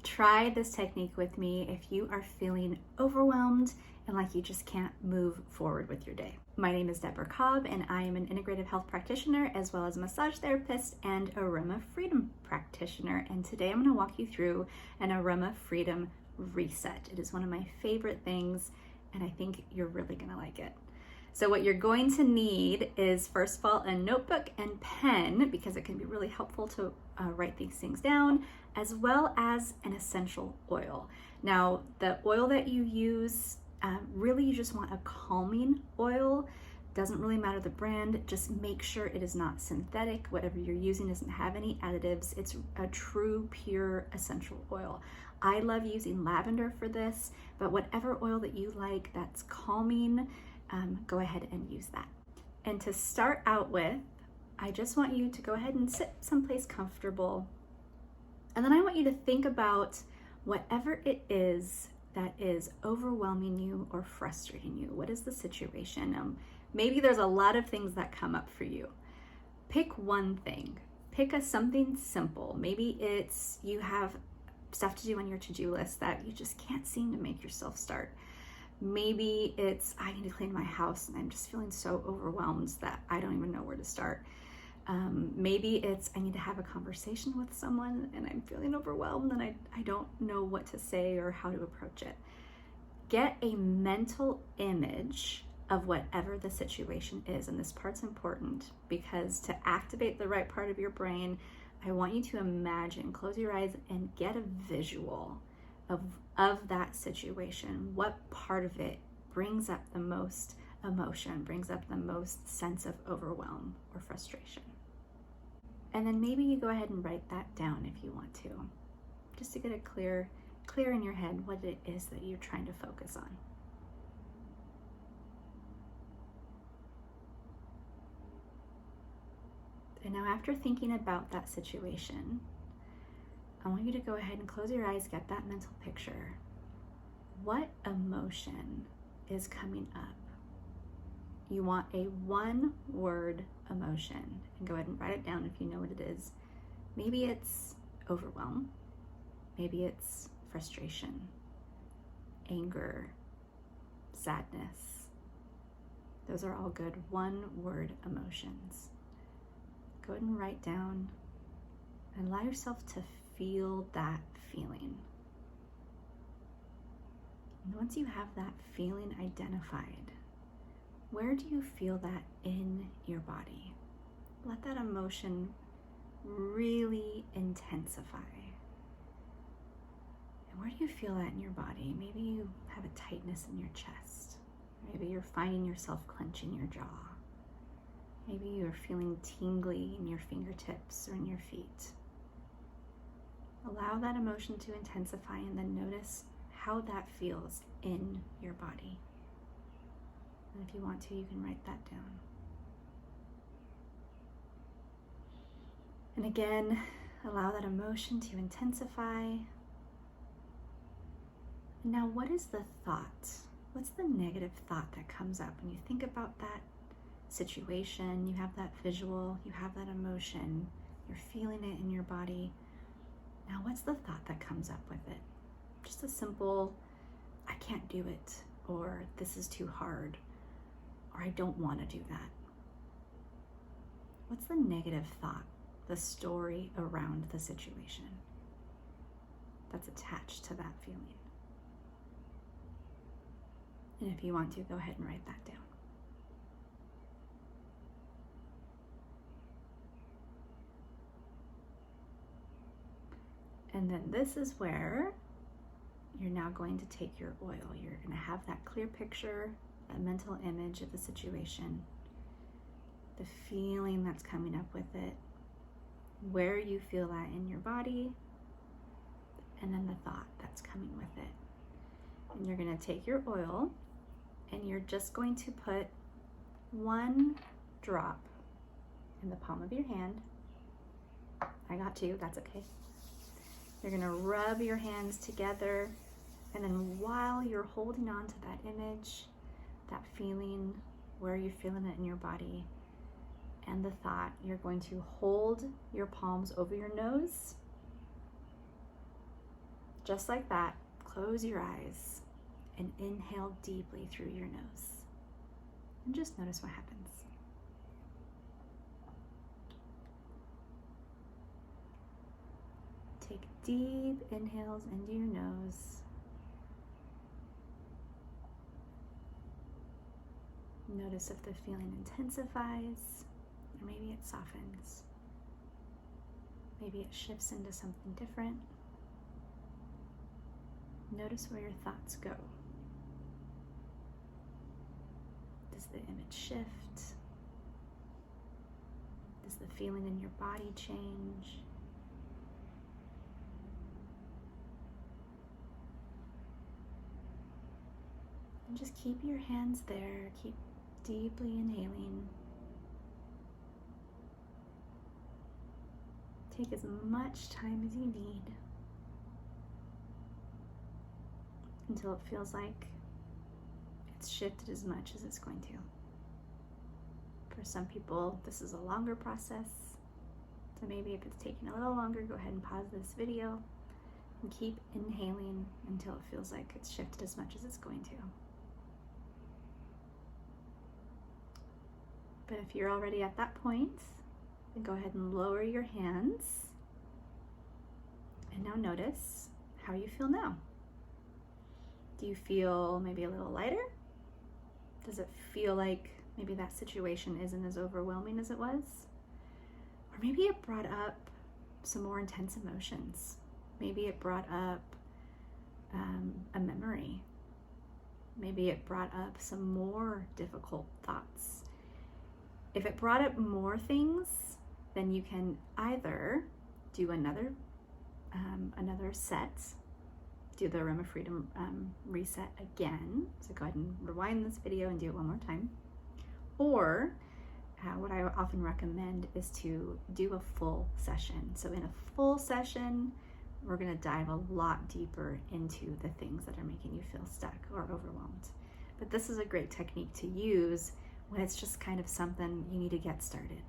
Try this technique with me if you are feeling overwhelmed and like you just can't move forward with your day. My name is Deborah Cobb, and I am an integrative health practitioner as well as a massage therapist and Aroma Freedom practitioner. And today I'm going to walk you through an Aroma Freedom reset. It is one of my favorite things, and I think you're really going to like it. So what you're going to need is, first of all, a notebook and pen, because it can be really helpful to write these things down, as well as an essential oil. Now, the oil that you use, really you just want a calming oil. Doesn't really matter the brand, just make sure it is not synthetic. Whatever you're using doesn't have any additives. It's a true, pure essential oil. I love using lavender for this, but whatever oil that you like that's calming, go ahead and use that. And to start out with, I just want you to go ahead and sit someplace comfortable. And then I want you to think about whatever it is that is overwhelming you or frustrating you. What is the situation? Maybe there's a lot of things that come up for you. Pick one thing. Pick something simple. Maybe it's you have stuff to do on your to-do list that you just can't seem to make yourself start. Maybe it's, I need to clean my house and I'm just feeling so overwhelmed that I don't even know where to start. Maybe it's, I need to have a conversation with someone and I'm feeling overwhelmed and I don't know what to say or how to approach it. Get a mental image of whatever the situation is. And this part's important because to activate the right part of your brain, I want you to imagine, close your eyes and get a visual of that situation. What part of it brings up the most emotion, brings up the most sense of overwhelm or frustration? And then maybe you go ahead and write that down if you want to, just to get it clear in your head what it is that you're trying to focus on. And now after thinking about that situation, I want you to go ahead and close your eyes, get that mental picture. What emotion is coming up? You want a one-word emotion, and go ahead and write it down if you know what it is. Maybe it's overwhelm. Maybe it's frustration, anger, sadness. Those are all good one-word emotions. Go ahead and write down and allow yourself to feel that feeling. And once you have that feeling identified, where do you feel that in your body? Let that emotion really intensify. And where do you feel that in your body? Maybe you have a tightness in your chest. Maybe you're finding yourself clenching your jaw. Maybe you're feeling tingly in your fingertips or in your feet. Allow that emotion to intensify and then notice how that feels in your body. And if you want to, you can write that down. And again, allow that emotion to intensify. And now, what is the thought? What's the negative thought that comes up when you think about that situation? You have that visual, you have that emotion, you're feeling it in your body. Now, what's the thought that comes up with it? Just a simple, I can't do it, or this is too hard, or I don't want to do that. What's the negative thought, the story around the situation that's attached to that feeling? And if you want to, go ahead and write that down. And then this is where you're now going to take your oil. You're going to have that clear picture, that mental image of the situation, the feeling that's coming up with it, where you feel that in your body, and then the thought that's coming with it. And you're going to take your oil and you're just going to put one drop in the palm of your hand. I got two, that's okay. You're gonna rub your hands together, and then while you're holding on to that image, that feeling, where you're feeling it in your body, and the thought, you're going to hold your palms over your nose Just like that, close your eyes and inhale deeply through your nose. And just notice what happens. Take deep inhales into your nose. Notice if the feeling intensifies, or maybe it softens. Maybe it shifts into something different. Notice where your thoughts go. Does the image shift? Does the feeling in your body change? And just keep your hands there. Keep deeply inhaling. Take as much time as you need until it feels like it's shifted as much as it's going to. For some people, this is a longer process. So maybe if it's taking a little longer, go ahead and pause this video and keep inhaling until it feels like it's shifted as much as it's going to. But if you're already at that point, then go ahead and lower your hands. And now notice how you feel now. Do you feel maybe a little lighter? Does it feel like maybe that situation isn't as overwhelming as it was? Or maybe it brought up some more intense emotions. Maybe it brought up a memory. Maybe it brought up some more difficult thoughts. If it brought up more things, then you can either do another set, do the Aroma Freedom reset again. So go ahead and rewind this video and do it one more time. Or what I often recommend is to do a full session. So in a full session, we're going to dive a lot deeper into the things that are making you feel stuck or overwhelmed. But this is a great technique to use when it's just kind of something you need to get started.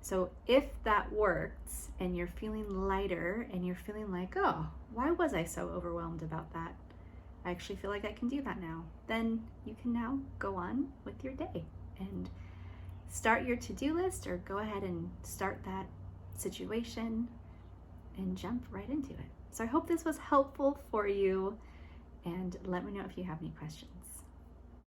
So if that works and you're feeling lighter and you're feeling like, oh, why was I so overwhelmed about that? I actually feel like I can do that now. Then you can now go on with your day and start your to-do list, or go ahead and start that situation and jump right into it. So I hope this was helpful for you, and let me know if you have any questions.